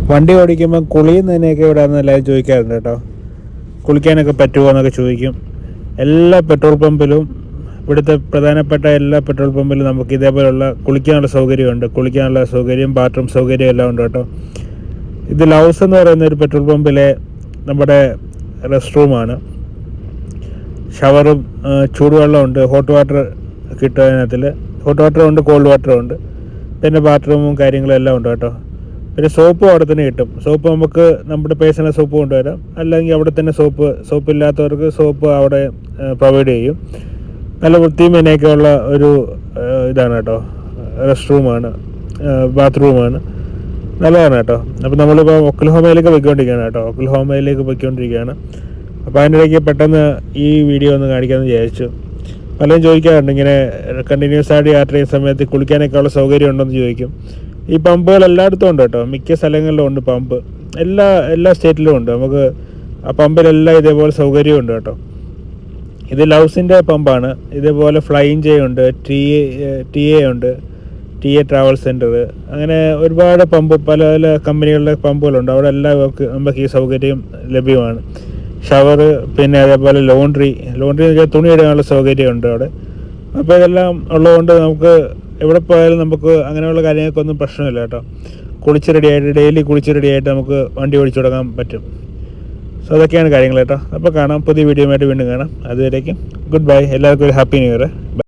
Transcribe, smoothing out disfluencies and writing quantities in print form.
വണ്ടി ഓടിക്കുമ്പോൾ കുളിയുന്നതിനെയൊക്കെ ഇവിടെ നിന്ന് എല്ലാവരും ചോദിക്കാറുണ്ട് കേട്ടോ. കുളിക്കാനൊക്കെ പറ്റുമോ എന്നൊക്കെ ചോദിക്കും. എല്ലാ പെട്രോൾ പമ്പിലും, ഇവിടുത്തെ പ്രധാനപ്പെട്ട എല്ലാ പെട്രോൾ പമ്പിലും നമുക്ക് ഇതേപോലുള്ള കുളിക്കാനുള്ള സൗകര്യമുണ്ട്. കുളിക്കാനുള്ള സൗകര്യം, ബാത്റൂം സൗകര്യം എല്ലാം ഉണ്ട് കേട്ടോ. ഇത് ലൗസ് എന്ന് പറയുന്ന ഒരു പെട്രോൾ പമ്പിലെ നമ്മുടെ റെസ്റ്റ് റൂമാണ്. ഷവറും ചൂടുവെള്ളമുണ്ട്, ഹോട്ട് വാട്ടർ കിട്ടും അതിനകത്തിൽ. ഹോട്ട് വാട്ടറും ഉണ്ട്, കോൾഡ് വാട്ടറും ഉണ്ട്. പിന്നെ ബാത്റൂമും കാര്യങ്ങളും എല്ലാം ഉണ്ട് കേട്ടോ. പിന്നെ സോപ്പും അവിടെ തന്നെ കിട്ടും. സോപ്പ് നമുക്ക് നമ്മുടെ പേഴ്സണൽ സോപ്പ് കൊണ്ടുവരാം, അല്ലെങ്കിൽ അവിടെ തന്നെ സോപ്പില്ലാത്തവർക്ക് സോപ്പ് അവിടെ പ്രൊവൈഡ് ചെയ്യും. നല്ല വൃത്തിയും മെനയൊക്കെ ഉള്ള ഒരു ഇതാണ് കേട്ടോ. റെസ്റ്റ് റൂമാണ്, ബാത്റൂമാണ്, നല്ലതാണ് കേട്ടോ. അപ്പോൾ നമ്മളിപ്പോൾ ഒക്ലഹോമയിലേക്ക് പോയിക്കൊണ്ടിരിക്കുകയാണ്. അപ്പോൾ അതിൻ്റെ ഇടയ്ക്ക് പെട്ടെന്ന് ഈ വീഡിയോ ഒന്ന് കാണിക്കാമെന്ന് വിചാരിച്ചു. പലരും ചോദിക്കാറുണ്ട്, ഇങ്ങനെ കണ്ടിന്യൂസ് ആയിട്ട് യാത്ര ചെയ്യുന്ന സമയത്ത് കുളിക്കാനൊക്കെ ഉള്ള സൗകര്യം ഉണ്ടോയെന്ന് ചോദിക്കും. ഈ പമ്പുകൾ എല്ലായിടത്തും ഉണ്ട് കേട്ടോ. മിക്ക സ്ഥലങ്ങളിലും ഉണ്ട് പമ്പ്. എല്ലാ സ്റ്റേറ്റിലും ഉണ്ട്. നമുക്ക് ആ പമ്പിലെല്ലാം ഇതേപോലെ സൗകര്യമുണ്ട് കേട്ടോ. ഇത് ലൗസിൻ്റെ പമ്പാണ്. ഇതേപോലെ ഫ്ലൈയിങ് ജെ ഉണ്ട്, ടി എ ഉണ്ട്, ടി എ ട്രാവൽ സെൻറ്റർ, അങ്ങനെ ഒരുപാട് പമ്പ്, പല പല കമ്പനികളുടെ പമ്പുകളുണ്ട്. അവിടെ എല്ലാം നമുക്ക് ഈ സൗകര്യം ലഭ്യമാണ്. ഷവർ, പിന്നെ അതേപോലെ ലോണ്ട്രി തുണി ഇടാനുള്ള സൗകര്യമുണ്ട് അവിടെ. അപ്പോൾ ഇതെല്ലാം ഉള്ളതുകൊണ്ട് നമുക്ക് എവിടെ പോയാലും നമുക്ക് അങ്ങനെയുള്ള കാര്യങ്ങൾക്കൊന്നും പ്രശ്നമില്ല കേട്ടോ. ഡെയിലി കുളിച്ച് റെഡിയായിട്ട് നമുക്ക് വണ്ടി ഓടിച്ചു തുടങ്ങാൻ പറ്റും. സോ അതൊക്കെയാണ് കാര്യങ്ങൾ കേട്ടോ. അപ്പോൾ കാണാം, പുതിയ വീഡിയോ ആയിട്ട് വീണ്ടും കാണാം. അതുവരേക്കും ഗുഡ് ബൈ. എല്ലാവർക്കും ഒരു ഹാപ്പി ന്യൂ ഇയർ.